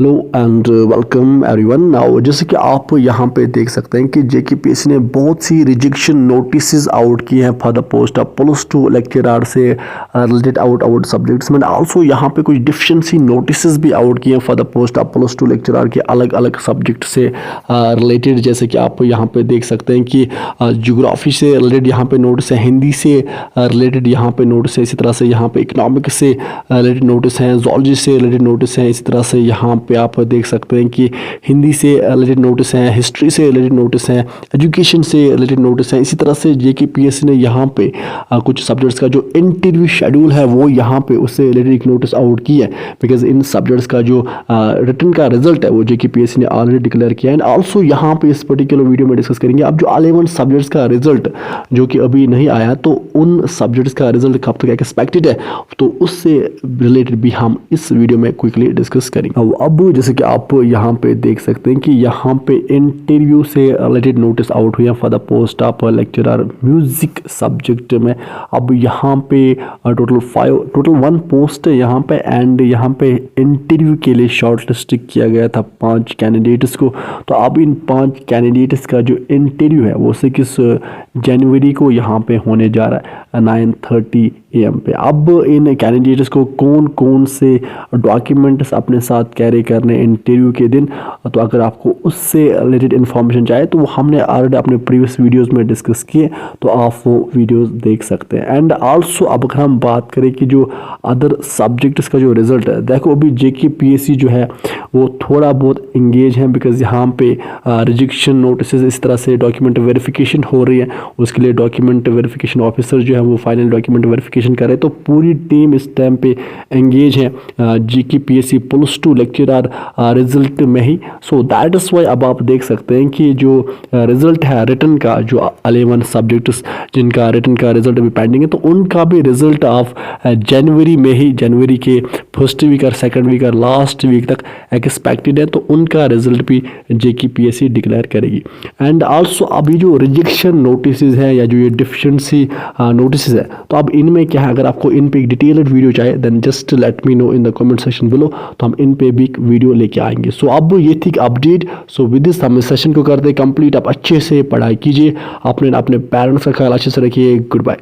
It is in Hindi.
Hello and welcome everyone. Now जैसे कि आप यहाँ पे देख सकते हैं कि जेकेपीएससी ने बहुत सी रिजेक्शन नोटिस आउट किए हैं for the post of +2 lecturer से रिलेटेड आउट सब्जेक्ट्स में। आल्सो यहाँ पे कुछ डिफिशिएंसी नोटिस भी आउट किए हैं for the post of +2 lecturer के अलग अलग सब्जेक्ट से रिलेटेड। जैसे कि आप यहाँ पे देख सकते हैं कि ज्योग्राफी से रिलेटेड यहाँ पे नोटिस है, हिंदी से रिलेटेड यहाँ पे नोटिस है, इसी तरह से यहाँ पे इकोनॉमिक्स से रिलेटेड नोटिस हैं, जोलॉजी से रिलेटेड नोटिस हैं, इसी तरह से यहाँ पे आप देख सकते हैं कि हिंदी से रिलेटेड नोटिस हैं, हिस्ट्री से रिलेटेड नोटिस हैं, एजुकेशन से रिलेटेड नोटिस हैं। इसी तरह से जेकेपीएससी ने यहाँ पे कुछ सब्जेक्ट्स का जो इंटरव्यू शेड्यूल है वो यहाँ पे उससे रिलेटेड एक नोटिस आउट किया है, बिकॉज इन सब्जेक्ट्स का जो रिटन का रिजल्ट है वो जेकेपीएससी ने ऑलरेडी डिक्लेयर किया है। एंड ऑल्सो यहाँ पे इस पर्टिकुलर वीडियो में डिस्कस करेंगे अब जो 11 सब्जेक्ट्स का रिजल्ट जो कि अभी नहीं आया, तो उन सब्जेक्ट्स का रिजल्ट कब तक एक्सपेक्टेड है, तो उससे रिलेटेड भी हम इस वीडियो में क्विकली डिस्कस करेंगे। अब जैसे कि आप यहाँ पे देख सकते हैं कि यहाँ पे इंटरव्यू से रिलेटेड नोटिस आउट हुए for the post of lecturer music subject में। अब यहाँ पे टोटल 1 पोस्ट है यहाँ पे, एंड यहाँ पे इंटरव्यू के लिए शॉर्ट लिस्ट किया गया था 5 कैंडिडेट्स को। तो अब इन 5 कैंडिडेट्स का जो इंटरव्यू है वो 6 जनवरी को यहाँ पे होने जा रहा है 9:30 AM पे। अब इन कैंडिडेट्स को कौन कौन से डॉक्यूमेंट्स अपने साथ कैरी करने इंटरव्यू के दिन, तो अगर आपको उससे रिलेटेड इन्फॉर्मेशन चाहिए तो वो हमने ऑलरेडी अपने प्रीवियस वीडियोस में डिस्कस किए, तो आप वो वीडियोस देख सकते हैं। एंड आल्सो अब अगर हम बात करें कि जो अदर सब्जेक्ट्स का जो रिजल्ट है, देखो अभी जेकेपीएससी जो है वो थोड़ा बहुत इंगेज है, बिकॉज यहाँ पे रिजेक्शन नोटिस इस तरह से डॉक्यूमेंट वेरिफिकेशन हो रही है। उसके लिए डॉक्यूमेंट वेरिफिकेशन ऑफिसर जो है वो फाइनल डॉक्यूमेंट वेरिफिकेशन करे, तो पूरी टीम इस टाइम पे एंगेज है जेकेपीएससी +2 लेक्चरर रिजल्ट में ही। सो दैट इज वाई अब आप देख सकते हैं कि जो रिजल्ट है रिटन का, जो 11 सब्जेक्ट्स जिनका रिटन का रिजल्ट अभी पेंडिंग है, तो उनका भी रिजल्ट ऑफ जनवरी में ही, जनवरी के फर्स्ट वीक और सेकंड वीक और लास्ट वीक तक एक्सपेक्टेड है, तो उनका रिजल्ट भी जेकेपीएससी डिक्लेयर करेगी। एंड आल्सो अभी जो रिजेक्शन नोटिस है या जो ये डिफिशिएंसी नोटिस है, तो अब इनमें क्या है, अगर आपको इन पे एक डिटेल्ड वीडियो चाहिए then just let me know in the comment section below, तो हम इन पे भी एक वीडियो लेके आएंगे। सो अब ये थी अपडेट। सो विद दिस हम इस सेशन को करते कंप्लीट। आप अच्छे से पढ़ाई कीजिए, अपने पेरेंट्स का ख्याल अच्छे से रखिए। Good bye.